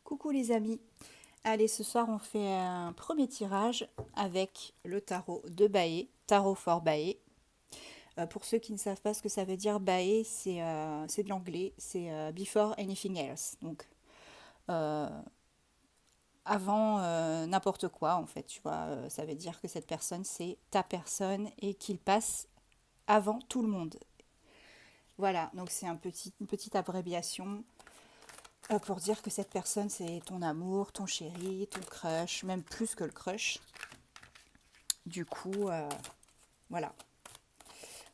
Coucou les amis. Allez, ce soir on fait un premier tirage avec le tarot de Bae, Tarot for Bae. Pour ceux qui ne savent pas ce que ça veut dire, Bae, c'est de l'anglais, c'est Before Anything Else. Donc euh, avant n'importe quoi en fait, tu vois. Ça veut dire que cette personne c'est ta personne et qu'il passe avant tout le monde. Voilà, donc c'est une petite abréviation pour dire que cette personne, c'est ton amour, ton chéri, ton crush, même plus que le crush. Du coup, voilà.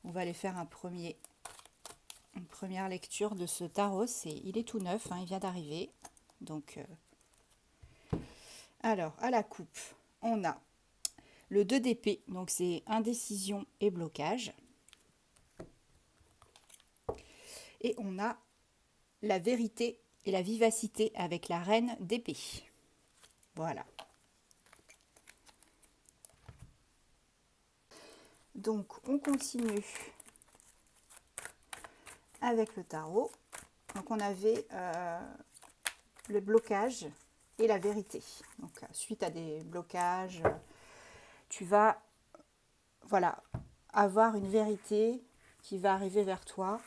On va aller faire une première lecture de ce tarot. Il est tout neuf, hein, il vient d'arriver. Donc, alors, à la coupe, on a le 2 d'épée. Donc, c'est indécision et blocage. Et on a la vérité et la vivacité avec la reine d'épée. Voilà. Donc, on continue avec le tarot. Donc, on avait le blocage et la vérité. Donc, suite à des blocages, tu vas, voilà, avoir une vérité qui va arriver vers toi,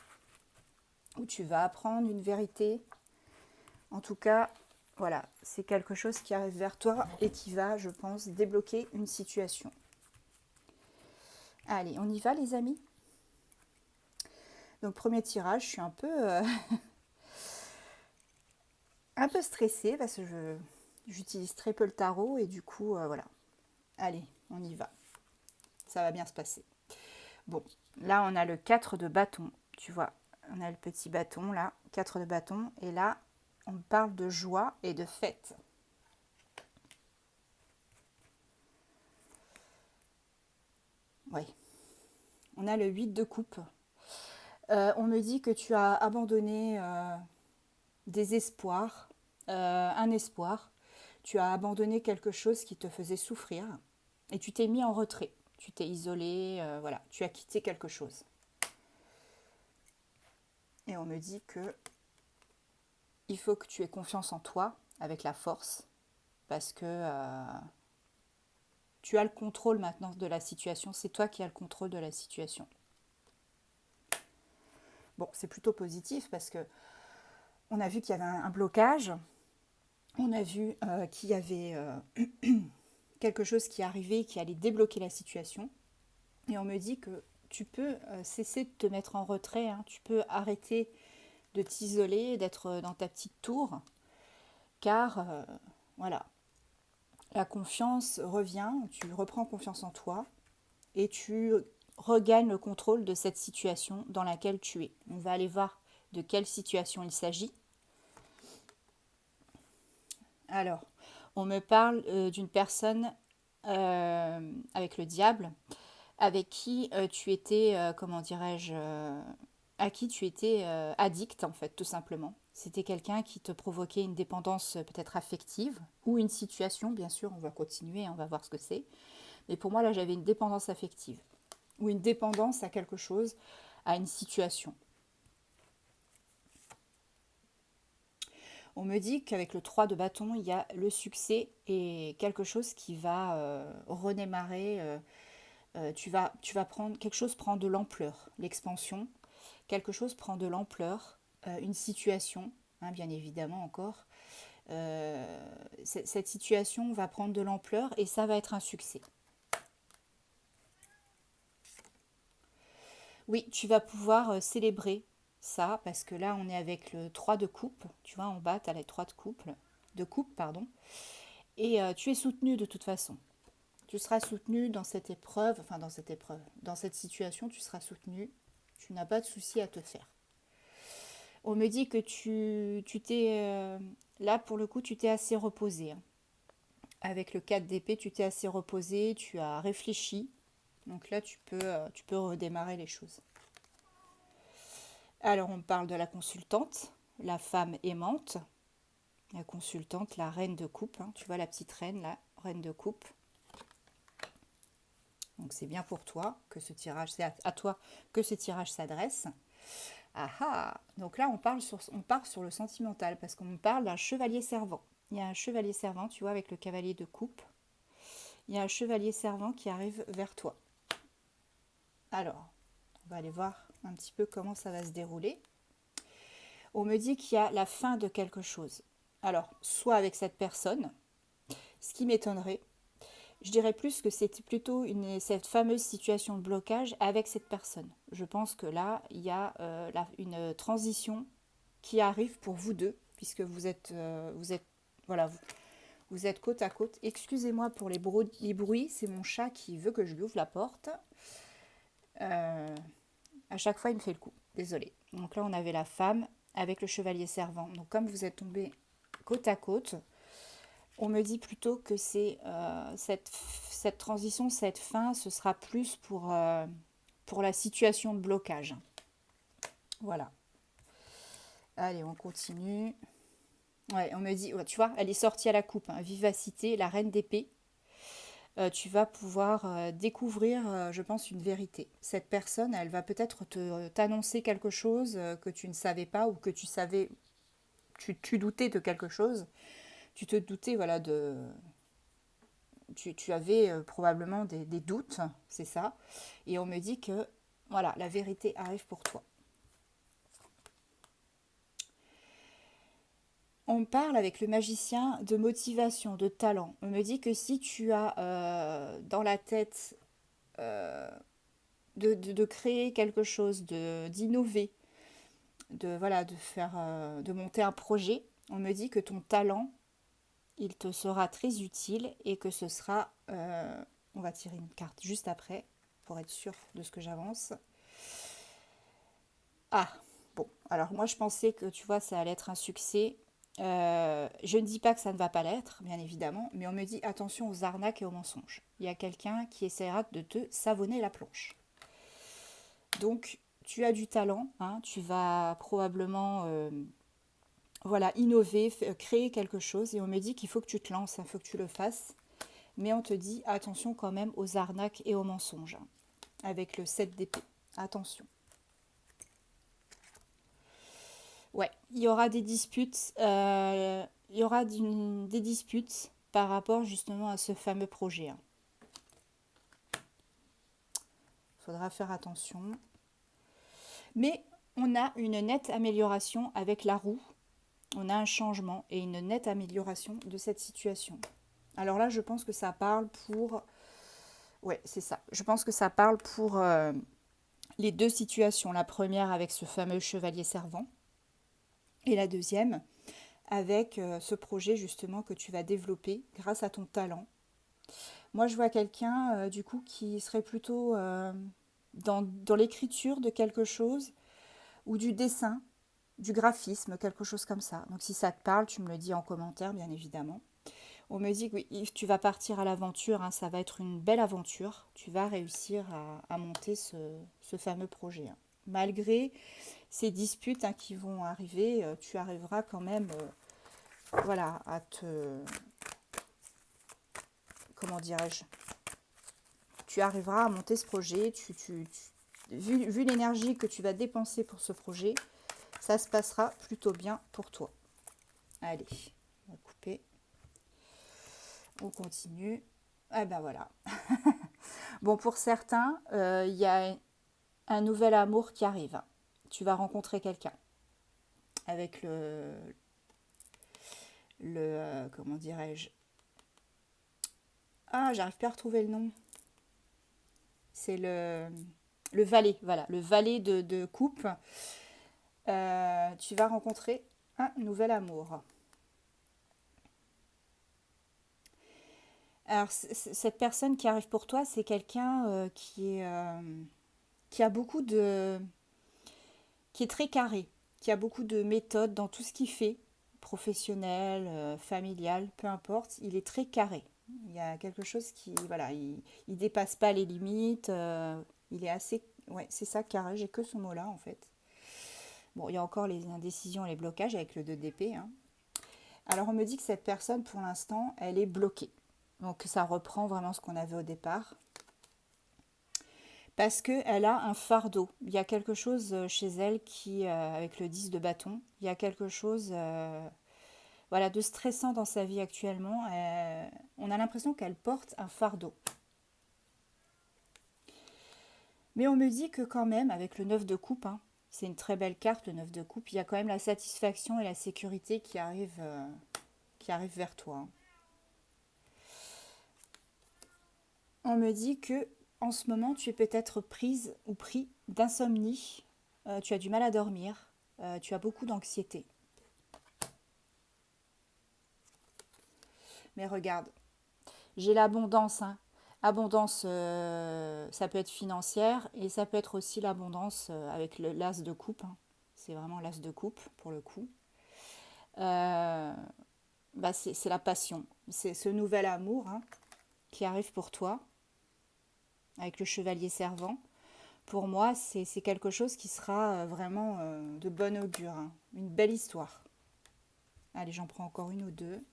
ou tu vas apprendre une vérité. En tout cas, voilà, c'est quelque chose qui arrive vers toi et qui va, je pense, débloquer une situation. Allez, on y va les amis. Donc premier tirage, je suis un peu stressée parce que j'utilise très peu le tarot et du coup, voilà. Allez, on y va. Ça va bien se passer. Bon, là on a le 4 de bâton, tu vois. On a le petit bâton là, 4 de bâton. Et là, on parle de joie et de fête. Oui. On a le 8 de coupe. On me dit que tu as abandonné des espoirs, un espoir. Tu as abandonné quelque chose qui te faisait souffrir. Et tu t'es mis en retrait. Tu t'es isolé, voilà. Tu as quitté quelque chose. Et on me dit que il faut que tu aies confiance en toi avec la force. Parce que tu as le contrôle maintenant de la situation. C'est toi qui as le contrôle de la situation. Bon, c'est plutôt positif parce que on a vu qu'il y avait un blocage. On a vu qu'il y avait quelque chose qui arrivait, qui allait débloquer la situation. Et on me dit que tu peux cesser de te mettre en retrait. Hein. Tu peux arrêter de t'isoler, d'être dans ta petite tour. Car, voilà, la confiance revient, tu reprends confiance en toi et tu regagnes le contrôle de cette situation dans laquelle tu es. On va aller voir de quelle situation il s'agit. Alors, on me parle d'une personne avec le diable, avec qui tu étais, comment dirais-je, à qui tu étais addict en fait, tout simplement. C'était quelqu'un qui te provoquait une dépendance peut-être affective ou une situation, bien sûr, on va continuer, on va voir ce que c'est. Mais pour moi, là, j'avais une dépendance affective ou une dépendance à quelque chose, à une situation. On me dit qu'avec le 3 de bâton, il y a le succès et quelque chose qui va redémarrer. Tu vas prendre, quelque chose prend de l'ampleur, l'expansion. Quelque chose prend de l'ampleur, une situation, hein, bien évidemment encore. Cette situation va prendre de l'ampleur et ça va être un succès. Oui, tu vas pouvoir célébrer ça parce que là, on est avec le 3 de coupe. Tu vois, en bas, tu as les 3 de coupe, pardon. Et tu es soutenu de toute façon. Tu seras soutenu dans cette épreuve, enfin dans cette situation, tu seras soutenu. Tu n'as pas de souci à te faire. On me dit que tu t'es, là pour le coup, tu t'es assez reposé. Hein. Avec le 4 d'épée, tu t'es assez reposé, tu as réfléchi. Donc là, tu peux redémarrer les choses. Alors, on parle de la consultante, la femme aimante. La consultante, la reine de coupe. Hein. Tu vois la petite reine, la reine de coupe. Donc c'est bien pour toi que ce tirage, c'est à toi que ce tirage s'adresse. Ah ah. Donc là on part sur le sentimental parce qu'on parle d'un chevalier servant. il y a un chevalier servant, tu vois, avec le cavalier de coupe. Il y a un chevalier servant qui arrive vers toi. Alors, on va aller voir un petit peu comment ça va se dérouler. On me dit qu'il y a la fin de quelque chose. Alors, soit avec cette personne, ce qui m'étonnerait, je dirais plus que c'est plutôt cette fameuse situation de blocage avec cette personne. Je pense que là, il y a une transition qui arrive pour vous deux, puisque voilà, vous êtes côte à côte. Excusez-moi pour les bruits, c'est mon chat qui veut que je lui ouvre la porte. À chaque fois, il me fait le coup. Désolée. Donc là, on avait la femme avec le chevalier servant. Donc comme vous êtes tombés côte à côte, on me dit plutôt que c'est cette transition, cette fin, ce sera plus pour la situation de blocage. Voilà. Allez, on continue. Ouais, on me dit, ouais, tu vois, elle est sortie à la coupe. Hein, vivacité, la reine d'épée. Tu vas pouvoir découvrir, je pense, une vérité. Cette personne, elle va peut-être t'annoncer quelque chose que tu ne savais pas ou que tu savais, tu doutais de quelque chose. Tu te doutais, voilà, tu avais probablement des doutes, c'est ça. Et on me dit que, voilà, la vérité arrive pour toi. On parle avec le magicien de motivation, de talent. On me dit que si tu as dans la tête de créer quelque chose, d'innover, voilà, de monter un projet, on me dit que ton talent, il te sera très utile et que ce sera, on va tirer une carte juste après pour être sûr de ce que j'avance. Ah, bon, alors moi je pensais que tu vois ça allait être un succès. Je ne dis pas que ça ne va pas l'être, bien évidemment, mais on me dit attention aux arnaques et aux mensonges. Il y a quelqu'un qui essaiera de te savonner la planche. Donc, tu as du talent, hein, tu vas probablement voilà, innover, créer quelque chose, et on me dit qu'il faut que tu te lances, il faut que tu le fasses, mais on te dit attention quand même aux arnaques et aux mensonges, hein, avec le 7 d'épée. Attention. Ouais, il y aura des disputes, il y aura des disputes par rapport justement à ce fameux projet. Hein. Il faudra faire attention. Mais on a une nette amélioration avec la roue. On a un changement et une nette amélioration de cette situation. Alors là, je pense que ça parle pour... Ouais, c'est ça. Je pense que ça parle pour les deux situations. La première avec ce fameux chevalier servant. Et la deuxième avec ce projet justement que tu vas développer grâce à ton talent. Moi, je vois quelqu'un du coup qui serait plutôt dans l'écriture de quelque chose ou du dessin, du graphisme, quelque chose comme ça. Donc si ça te parle, tu me le dis en commentaire, bien évidemment. On me dit que oui, Yves, tu vas partir à l'aventure, hein, ça va être une belle aventure. Tu vas réussir à monter ce fameux projet. Hein. Malgré ces disputes hein, qui vont arriver, tu arriveras quand même voilà, à te... Comment dirais-je? Tu arriveras à monter ce projet. Vu l'énergie que tu vas dépenser pour ce projet, ça se passera plutôt bien pour toi. Allez, on va couper. On continue. Ah ben voilà. Bon, pour certains, il y a un nouvel amour qui arrive. Tu vas rencontrer quelqu'un avec comment dirais-je? Ah, j'arrive pas à retrouver le nom. C'est le valet, voilà, le valet de coupe. Tu vas rencontrer un nouvel amour. Alors, cette personne qui arrive pour toi, c'est quelqu'un qui a beaucoup de... qui est très carré, qui a beaucoup de méthodes dans tout ce qu'il fait, professionnel, familial, peu importe, il est très carré. Il y a quelque chose qui, voilà, il dépasse pas les limites, il est assez, ouais, c'est ça, carré, j'ai que ce mot-là en fait. Bon, il y a encore les indécisions et les blocages avec le 2 d'épée. Hein. Alors on me dit que cette personne, pour l'instant, elle est bloquée. Donc ça reprend vraiment ce qu'on avait au départ. Parce qu'elle a un fardeau. Il y a quelque chose chez elle qui, avec le 10 de bâton, il y a quelque chose voilà, de stressant dans sa vie actuellement. On a l'impression qu'elle porte un fardeau. Mais on me dit que quand même, avec le 9 de coupe, hein, c'est une très belle carte, le 9 de coupe, il y a quand même la satisfaction et la sécurité qui arrivent vers toi, hein. On me dit que en ce moment, tu es peut-être prise ou pris d'insomnie, tu as du mal à dormir, tu as beaucoup d'anxiété. Mais regarde, j'ai l'abondance, hein. Abondance, ça peut être financière et ça peut être aussi l'abondance avec l'as de coupe, hein. C'est vraiment l'as de coupe pour le coup. Euh, Bah c'est la passion. C'est ce nouvel amour, hein, qui arrive pour toi avec le chevalier servant. Pour moi, c'est quelque chose qui sera vraiment de bon augure, hein. Une belle histoire. Allez, j'en prends encore une ou deux.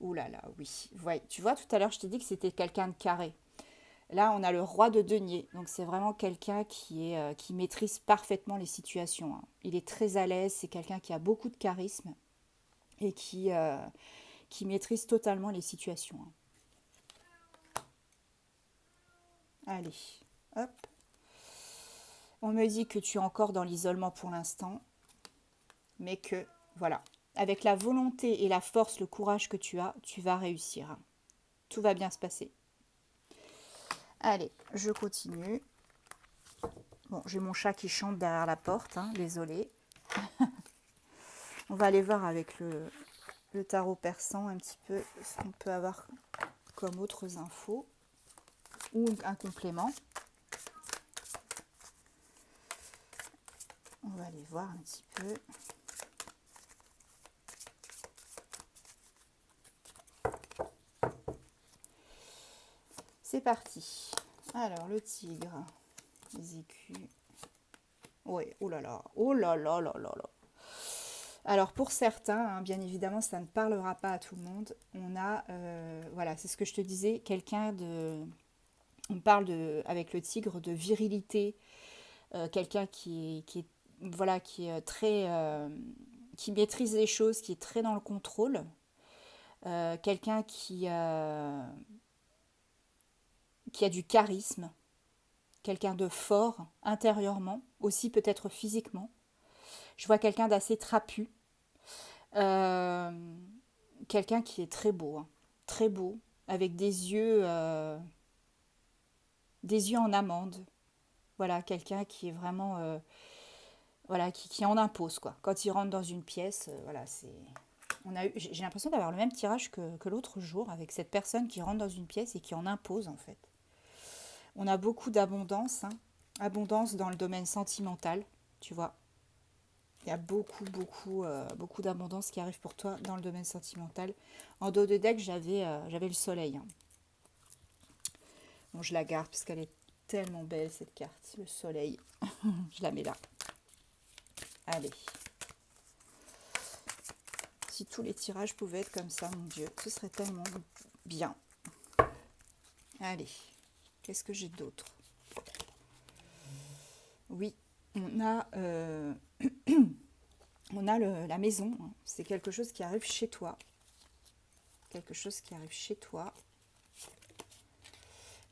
Ouh là là, oui. Ouais, tu vois, tout à l'heure, je t'ai dit que c'était quelqu'un de carré. Là, on a le roi de denier. Donc, c'est vraiment quelqu'un qui maîtrise parfaitement les situations, hein. Il est très à l'aise. C'est quelqu'un qui a beaucoup de charisme et qui maîtrise totalement les situations, hein. Allez, hop. On me dit que tu es encore dans l'isolement pour l'instant, mais que, voilà, avec la volonté et la force, le courage que tu as, tu vas réussir. Tout va bien se passer. Allez, je continue. Bon, j'ai mon chat qui chante derrière la porte, hein, désolé. On va aller voir avec le tarot persan un petit peu ce qu'on peut avoir comme autres infos ou un complément. On va aller voir un petit peu. C'est parti. Alors, le tigre, les écus. Ouais, oh là là, oh là là là là là. Alors pour certains, hein, bien évidemment, ça ne parlera pas à tout le monde. On a, voilà, c'est ce que je te disais, quelqu'un de, on parle de, avec le tigre de virilité, quelqu'un voilà, qui est très, qui maîtrise les choses, qui est très dans le contrôle, quelqu'un qui a du charisme, quelqu'un de fort intérieurement, aussi peut-être physiquement. Je vois quelqu'un d'assez trapu. Euh, Quelqu'un qui est très beau, hein, très beau, avec des yeux en amande. Voilà, quelqu'un qui est vraiment, voilà, qui en impose quoi. Quand il rentre dans une pièce, voilà, j'ai l'impression d'avoir le même tirage que l'autre jour avec cette personne qui rentre dans une pièce et qui en impose en fait. On a beaucoup d'abondance, hein, abondance dans le domaine sentimental, tu vois. Il y a beaucoup d'abondance qui arrive pour toi dans le domaine sentimental. En dos de deck, j'avais le soleil, hein. Bon, je la garde parce qu'elle est tellement belle cette carte, le soleil. Je la mets là. Allez. Si tous les tirages pouvaient être comme ça, mon Dieu, ce serait tellement bien. Allez. Qu'est-ce que j'ai d'autre? Oui, on a, on a la maison, hein. C'est quelque chose qui arrive chez toi. Quelque chose qui arrive chez toi.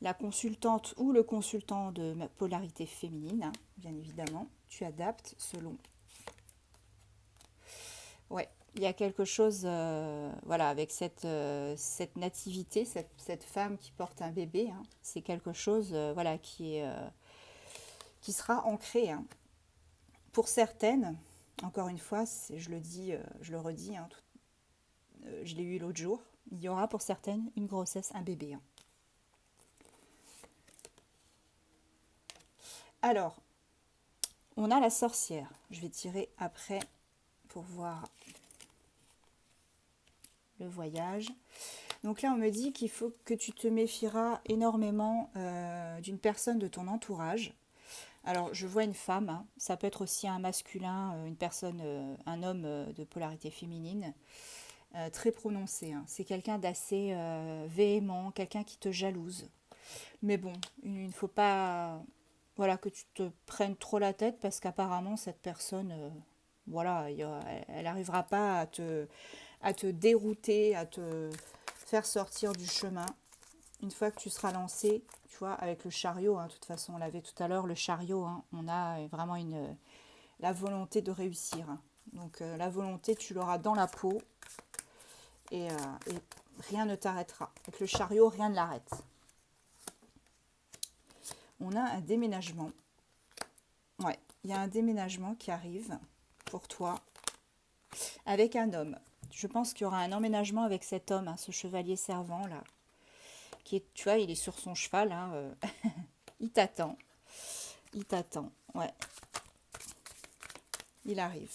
La consultante ou le consultant de ma polarité féminine, hein, bien évidemment. Tu adaptes selon. Ouais, il y a quelque chose, voilà, avec cette nativité, cette femme qui porte un bébé, hein, c'est quelque chose, voilà, qui sera ancré, hein. Pour certaines, encore une fois, je le dis, je le redis, hein, je l'ai eu l'autre jour, il y aura pour certaines une grossesse, un bébé, hein. Alors, on a la sorcière. Je vais tirer après pour voir le voyage. Donc là, on me dit qu'il faut que tu te méfieras énormément d'une personne de ton entourage. Alors, je vois une femme, hein. Ça peut être aussi un masculin, une personne, un homme de polarité féminine, très prononcé, hein. C'est quelqu'un d'assez véhément, quelqu'un qui te jalouse. Mais bon, il ne faut pas, voilà, que tu te prennes trop la tête parce qu'apparemment, cette personne, voilà, elle n'arrivera pas à te dérouter, à te faire sortir du chemin. Une fois que tu seras lancé, tu vois, avec le chariot, hein, de toute façon, on l'avait tout à l'heure, le chariot, hein, on a vraiment la volonté de réussir, hein. Donc la volonté, tu l'auras dans la peau et rien ne t'arrêtera. Avec le chariot, rien ne l'arrête. On a un déménagement. Ouais, il y a un déménagement qui arrive pour toi avec un homme. Je pense qu'il y aura un emménagement avec cet homme, hein, ce chevalier servant là, qui est, tu vois, il est sur son cheval, hein, il t'attend, ouais, il arrive.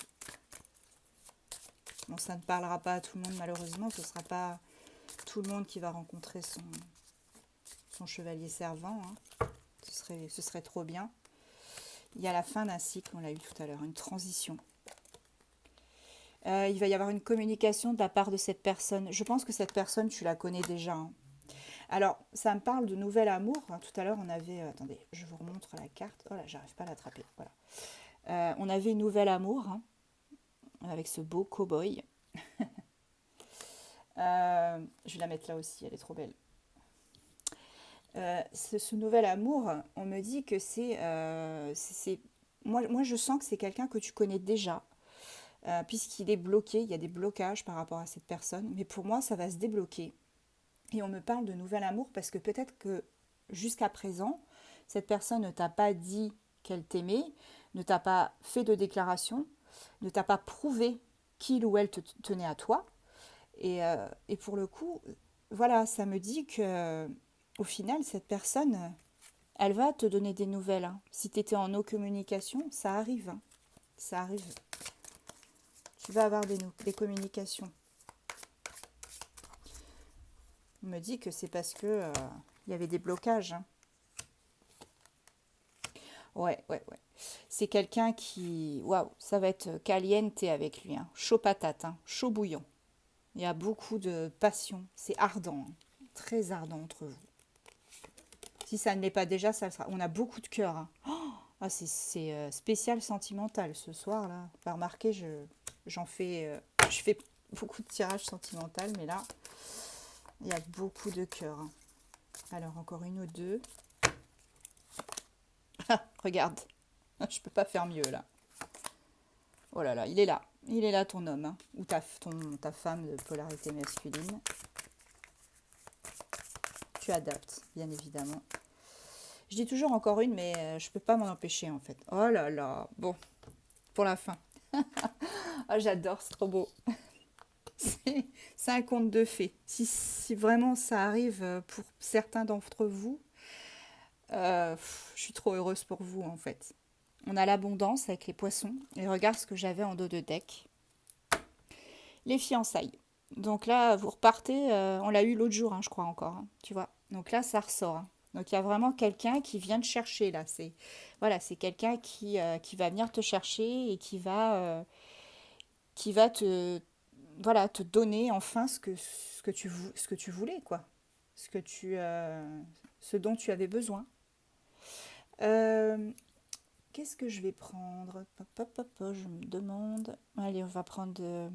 Bon, ça ne parlera pas à tout le monde malheureusement, ce ne sera pas tout le monde qui va rencontrer son chevalier servant, hein. Ce serait trop bien. Il y a la fin d'un cycle, on l'a eu tout à l'heure, une transition. Il va y avoir une communication de la part de cette personne. Je pense que cette personne, tu la connais déjà, hein. Alors, ça me parle de nouvel amour. Hein, tout à l'heure, on avait... attendez, je vous remontre la carte. Oh là, j'arrive pas à l'attraper. Voilà. On avait nouvel amour, hein, avec ce beau cow-boy. Je vais la mettre là aussi, elle est trop belle. Ce nouvel amour, on me dit que c'est moi, je sens que c'est quelqu'un que tu connais déjà, puisqu'il est bloqué, il y a des blocages par rapport à cette personne, mais pour moi, ça va se débloquer. Et on me parle de nouvel amour parce que peut-être que jusqu'à présent, cette personne ne t'a pas dit qu'elle t'aimait, ne t'a pas fait de déclaration, ne t'a pas prouvé qu'il ou elle te tenait à toi. Et pour le coup, voilà, ça me dit que au final, cette personne, elle va te donner des nouvelles, hein. Si tu étais en no communication, ça arrive, hein. Ça arrive. Tu vas avoir des communications. On me dit que c'est parce que il y avait des blocages, hein. Ouais. C'est quelqu'un qui... Waouh, ça va être caliente avec lui, hein. Chaud patate, hein. Chaud bouillon. Il y a beaucoup de passion. C'est ardent, hein. Très ardent entre vous. Si ça ne l'est pas déjà, ça le sera. On a beaucoup de cœur, hein. Ah, c'est spécial sentimental ce soir là. Vous pouvez remarquer, je fais beaucoup de tirages sentimentaux, mais là, il y a beaucoup de cœur, hein. Alors encore une ou deux. Ah, regarde, je peux pas faire mieux là. Oh là là, il est là ton homme, hein. Ou ta femme de polarité masculine. Tu adaptes, bien évidemment. Je dis toujours encore une, mais je peux pas m'en empêcher en fait. Oh là là, bon, pour la fin. Ah, j'adore, c'est trop beau. C'est un conte de fées. Si vraiment ça arrive pour certains d'entre vous, je suis trop heureuse pour vous en fait. On a l'abondance avec les poissons. Et regarde ce que j'avais en dos de deck. Les fiançailles. Donc là, vous repartez, on l'a eu l'autre jour, hein, je crois encore, hein, tu vois. Donc là, ça ressort, hein. Donc il y a vraiment quelqu'un qui vient te chercher là. C'est quelqu'un qui va venir te chercher et qui va te voilà, te donner enfin ce que tu voulais, quoi. Ce dont tu avais besoin. Euh, Qu'est-ce que je vais prendre? Je me demande. Allez, on va prendre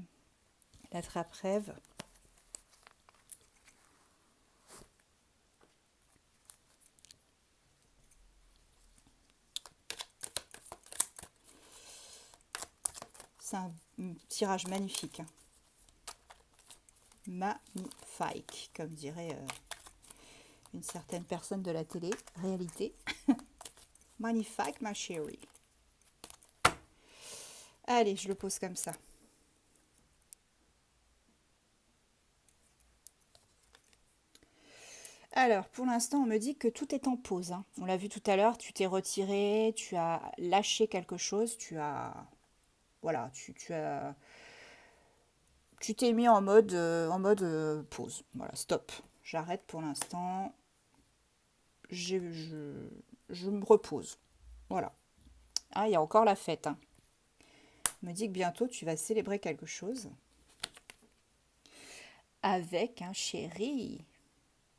la trappe-rêve. C'est un tirage magnifique, hein. Magnifique, comme dirait une certaine personne de la télé-réalité. Magnifique, ma chérie. Allez, je le pose comme ça. Alors, pour l'instant, on me dit que tout est en pause, hein. On l'a vu tout à l'heure, tu t'es retiré, tu as lâché quelque chose, voilà, tu t'es mis en mode pause. Voilà, stop. J'arrête pour l'instant. Je me repose. Voilà. Ah, il y a encore la fête, hein. On me dit que bientôt tu vas célébrer quelque chose avec un chéri.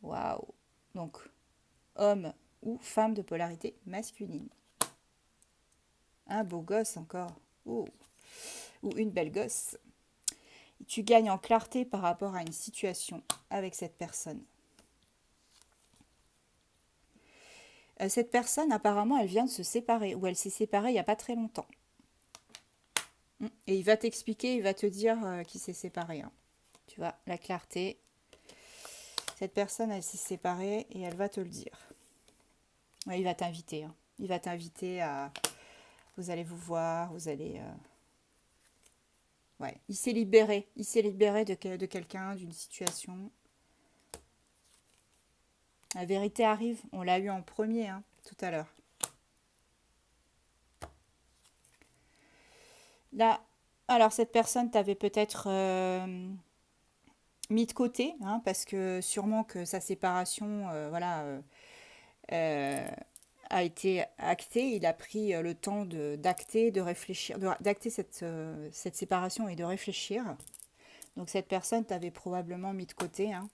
Waouh. Donc, homme ou femme de polarité masculine. Un beau gosse encore. Oh. Ou une belle gosse. tu gagnes en clarté par rapport à une situation avec cette personne. Cette personne, apparemment, elle vient de se séparer, ou elle s'est séparée il n'y a pas très longtemps. Et il va t'expliquer, il va te dire qu'il s'est séparé. Hein. Tu vois, la clarté. Cette personne, elle s'est séparée et elle va te le dire. Ouais, il va t'inviter. Hein. Il va t'inviter à... Vous allez vous voir, vous allez... Ouais, il s'est libéré. Il s'est libéré de quelqu'un, d'une situation. La vérité arrive. On l'a eu en premier, hein, tout à l'heure. Là, alors cette personne t'avait peut-être mis de côté, hein, parce que sûrement que sa séparation, euh, a été actée. Il a pris le temps d'acter, de réfléchir, d'acter cette séparation et de réfléchir. Donc cette personne t'avait probablement mis de côté. Hein.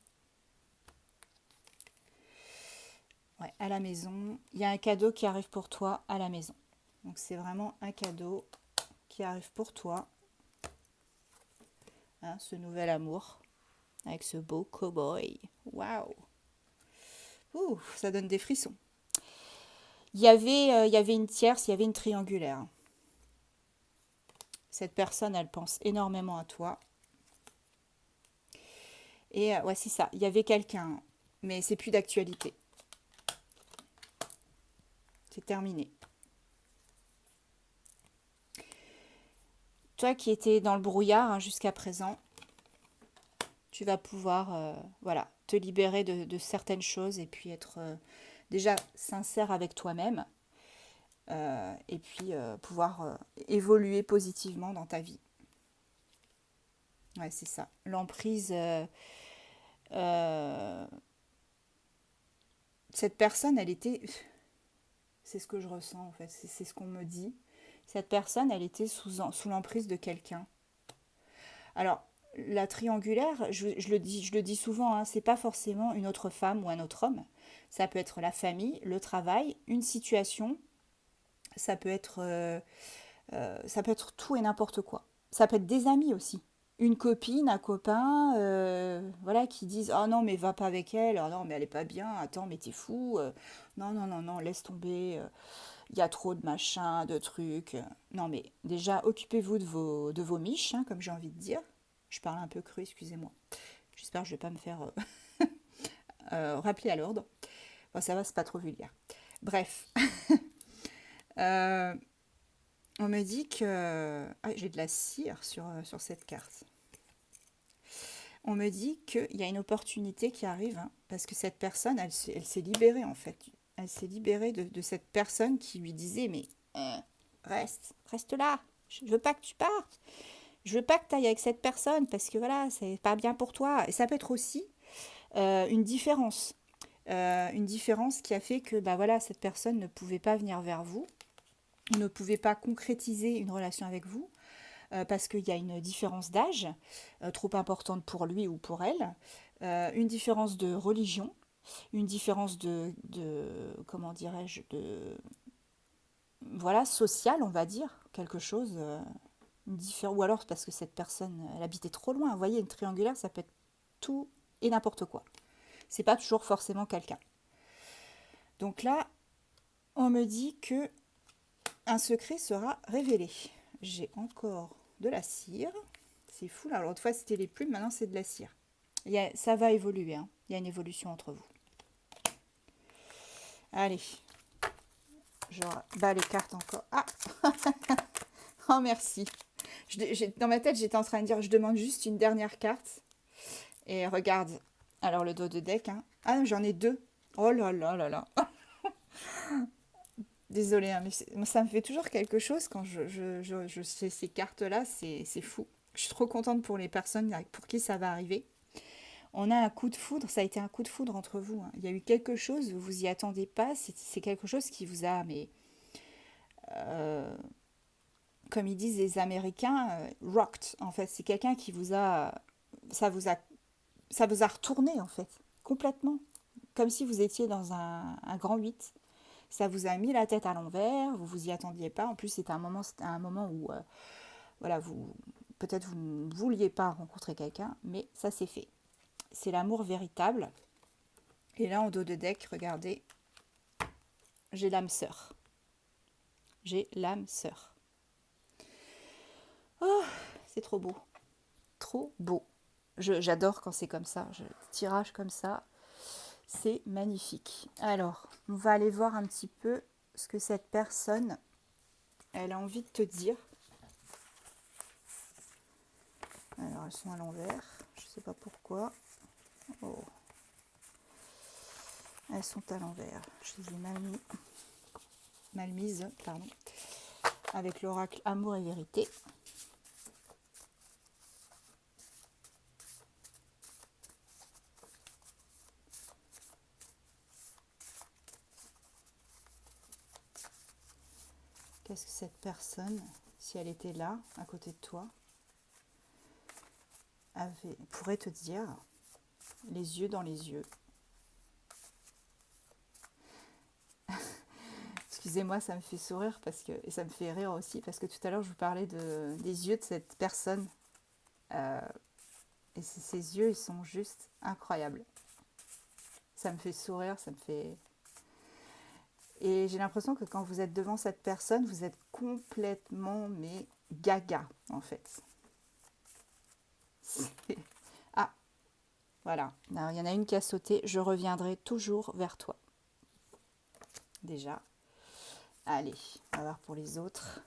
Ouais, à la maison. Il y a un cadeau qui arrive pour toi à la maison. Donc c'est vraiment un cadeau qui arrive pour toi. Hein, ce nouvel amour avec ce beau cow-boy. Waouh! Ouh, ça donne des frissons. Il y avait une tierce, il y avait une triangulaire. Cette personne, elle pense énormément à toi. Et ouais, c'est ça. Il y avait quelqu'un, mais c'est plus d'actualité. C'est terminé. Toi qui étais dans le brouillard hein, jusqu'à présent, tu vas pouvoir voilà, te libérer de certaines choses et puis être déjà sincère avec toi-même et puis pouvoir évoluer positivement dans ta vie. Ouais, c'est ça. L'emprise, euh, cette personne, elle était, c'est ce que je ressens en fait, c'est ce qu'on me dit. Cette personne, elle était sous l'emprise de quelqu'un. Alors, la triangulaire, je le dis souvent, hein, c'est pas forcément une autre femme ou un autre homme. Ça peut être la famille, le travail, une situation. Ça peut être, ça peut être tout et n'importe quoi. Ça peut être des amis aussi. Une copine, un copain, voilà, qui disent oh non mais va pas avec elle, oh non mais elle est pas bien, attends mais t'es fou, non non non non laisse tomber, il y a trop de machins, de trucs. Non mais déjà occupez-vous de vos miches, hein, comme j'ai envie de dire. Je parle un peu cru, excusez-moi. J'espère que je vais pas me faire rappeler à l'ordre. Bon, ça va, c'est pas trop vulgaire. Bref, euh, on me dit que... Ah, j'ai de la cire sur cette carte. On me dit qu'il y a une opportunité qui arrive, hein, parce que cette personne, elle s'est libérée en fait. Elle s'est libérée de cette personne qui lui disait, mais reste là, je veux pas que tu partes. Je veux pas que tu ailles avec cette personne parce que voilà, c'est pas bien pour toi. Et ça peut être aussi une différence. Une différence qui a fait que bah voilà, cette personne ne pouvait pas venir vers vous, ne pouvait pas concrétiser une relation avec vous parce qu'il y a une différence d'âge trop importante pour lui ou pour elle, une différence de religion, une différence comment dirais-je, de voilà, sociale, on va dire, quelque chose différent, ou alors parce que cette personne, elle habitait trop loin. Vous voyez, une triangulaire, ça peut être tout et n'importe quoi. C'est pas toujours forcément quelqu'un. Donc là, on me dit que un secret sera révélé. J'ai encore de la cire. C'est fou là. Alors, l'autre fois, c'était les plumes, maintenant, c'est de la cire. Ça va évoluer. Hein. Il y a une évolution entre vous. Allez. Je bats les cartes encore. Ah oh, merci. Dans ma tête, j'étais en train de dire, je demande juste une dernière carte. Et regarde. Alors, le dos de deck. Hein. Ah, j'en ai deux. Oh là là là là. Désolée, hein, mais ça me fait toujours quelque chose quand je sais ces cartes-là, c'est fou. Je suis trop contente pour les personnes pour qui ça va arriver. On a un coup de foudre, ça a été un coup de foudre entre vous. Hein. Il y a eu quelque chose, vous vous y attendez pas, c'est quelque chose qui vous a, mais euh, comme ils disent les Américains, rocked en fait. C'est quelqu'un qui vous a, ça vous a, ça vous a retourné en fait, complètement. Comme si vous étiez dans un grand 8. Ça vous a mis la tête à l'envers, vous vous y attendiez pas. En plus, c'était un moment où voilà, peut-être vous ne vouliez pas rencontrer quelqu'un, mais ça c'est fait. C'est l'amour véritable. Et là, en dos de deck, regardez, j'ai l'âme sœur. J'ai l'âme sœur. Oh, c'est trop beau. Trop beau. J'adore quand c'est comme ça. Tirage comme ça, c'est magnifique. Alors, on va aller voir un petit peu ce que cette personne, elle a envie de te dire. Alors, elles sont à l'envers. Je ne sais pas pourquoi. Oh. Elles sont à l'envers. Je les ai mal mises, pardon. Avec l'oracle Amour et Vérité. Qu'est-ce que cette personne, si elle était là, à côté de toi, pourrait te dire, les yeux dans les yeux. Excusez-moi, ça me fait sourire et ça me fait rire aussi, parce que tout à l'heure, je vous parlais des yeux de cette personne. Et ces yeux, ils sont juste incroyables. Ça me fait sourire, ça me fait... Et j'ai l'impression que quand vous êtes devant cette personne, vous êtes complètement, mais gaga, en fait. Ah, voilà. Alors, il y en a une qui a sauté. Je reviendrai toujours vers toi. Déjà. Allez, on va voir pour les autres.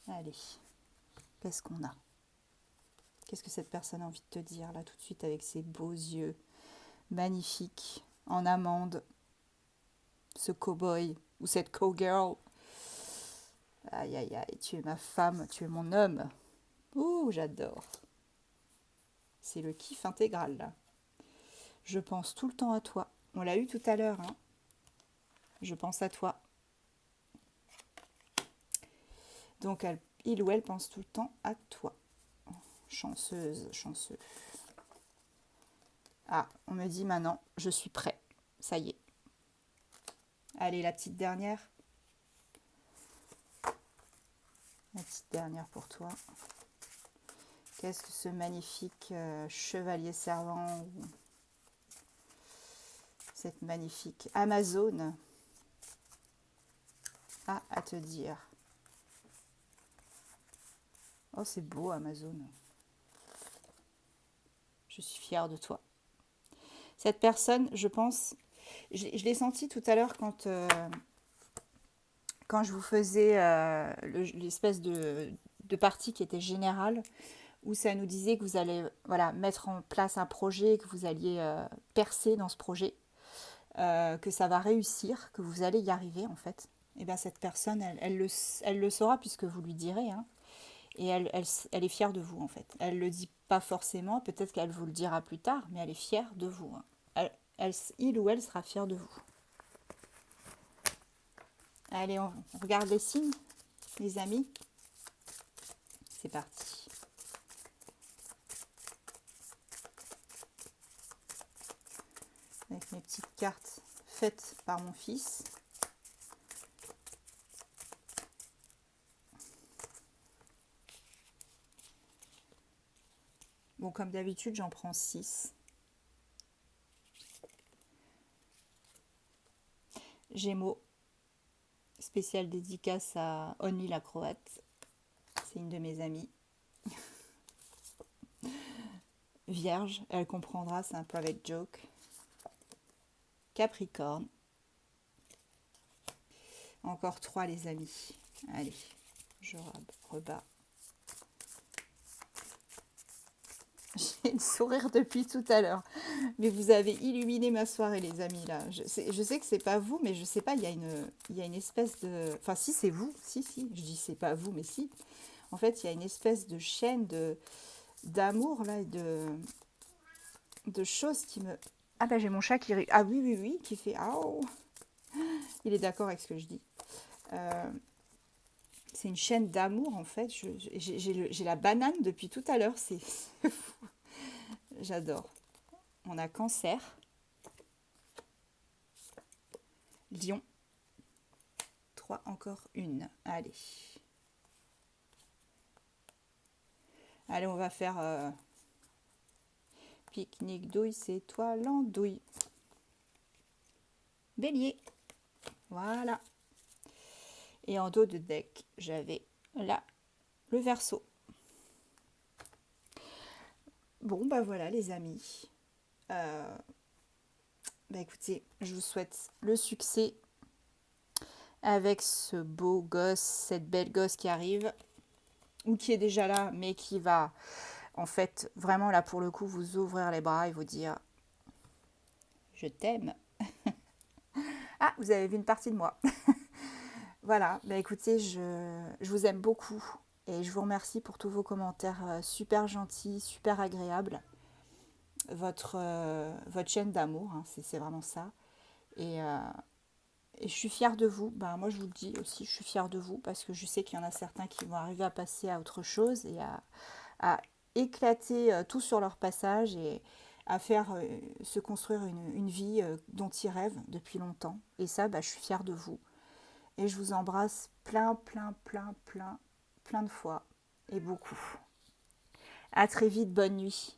Allez, qu'est-ce qu'on a? Qu'est-ce que cette personne a envie de te dire, là, tout de suite, avec ses beaux yeux magnifiques, en amande, ce cow-boy ou cette cow-girl. Aïe, aïe, aïe, tu es ma femme, tu es mon homme. Ouh, j'adore. C'est le kiff intégral, là. Je pense tout le temps à toi. On l'a eu tout à l'heure, hein. Je pense à toi. Donc, il ou elle pense tout le temps à toi. Chanceuse, chanceux. Ah, on me dit maintenant, je suis prêt. Ça y est. Allez, la petite dernière. La petite dernière pour toi. Qu'est-ce que ce magnifique chevalier servant ou cette magnifique Amazone a à te dire? Oh, c'est beau, Amazone. Je suis fière de toi. Cette personne, je pense, je l'ai senti tout à l'heure quand je vous faisais l'espèce de partie qui était générale, où ça nous disait que vous allez mettre en place un projet, que vous alliez percer dans ce projet, que ça va réussir, que vous allez y arriver en fait. Et bien cette personne, elle le saura puisque vous lui direz, hein, et elle est fière de vous en fait. Elle ne le dit pas forcément, peut-être qu'elle vous le dira plus tard, mais elle est fière de vous. Hein. Il ou elle sera fier de vous. Allez, on regarde les signes, les amis. C'est parti. Avec mes petites cartes faites par mon fils. Bon, comme d'habitude, j'en prends 6. Gémeaux. Spéciale dédicace à Only la Croate. C'est une de mes amies. Vierge, elle comprendra, c'est un private joke. Capricorne. Encore 3 les amis. Allez, je rebats. J'ai le sourire depuis tout à l'heure. Mais vous avez illuminé ma soirée, les amis, là. Je sais que c'est pas vous, mais je sais pas, il y a une espèce de... Enfin, si, c'est vous. Si. Je dis c'est pas vous, mais si. En fait, il y a une espèce de chaîne d'amour, là, de choses qui me... Ah ben, j'ai mon chat qui... Ah oui, qui fait... Ah, oh. Il est d'accord avec ce que je dis. C'est une chaîne d'amour, en fait. J'ai la banane depuis tout à l'heure. C'est fou. J'adore. On a Cancer, Lion, 3, encore une. Allez. Allez, on va faire pique-nique douille, c'est toi l'andouille. Bélier. Voilà. Et en dos de deck, j'avais là le Verseau. Bon, bah voilà les amis. Bah écoutez, je vous souhaite le succès avec ce beau gosse, cette belle gosse qui arrive, ou qui est déjà là, mais qui va, en fait, vraiment là pour le coup, vous ouvrir les bras et vous dire « Je t'aime ». Ah, vous avez vu une partie de moi. Voilà, bah écoutez, je vous aime beaucoup et je vous remercie pour tous vos commentaires super gentils, super agréables. Votre chaîne d'amour, hein, c'est vraiment ça. Et je suis fière de vous. Ben, moi, je vous le dis aussi, je suis fière de vous parce que je sais qu'il y en a certains qui vont arriver à passer à autre chose et à éclater tout sur leur passage et à faire se construire une vie dont ils rêvent depuis longtemps. Et ça, ben, je suis fière de vous. Et je vous embrasse plein de fois et beaucoup. À très vite, bonne nuit.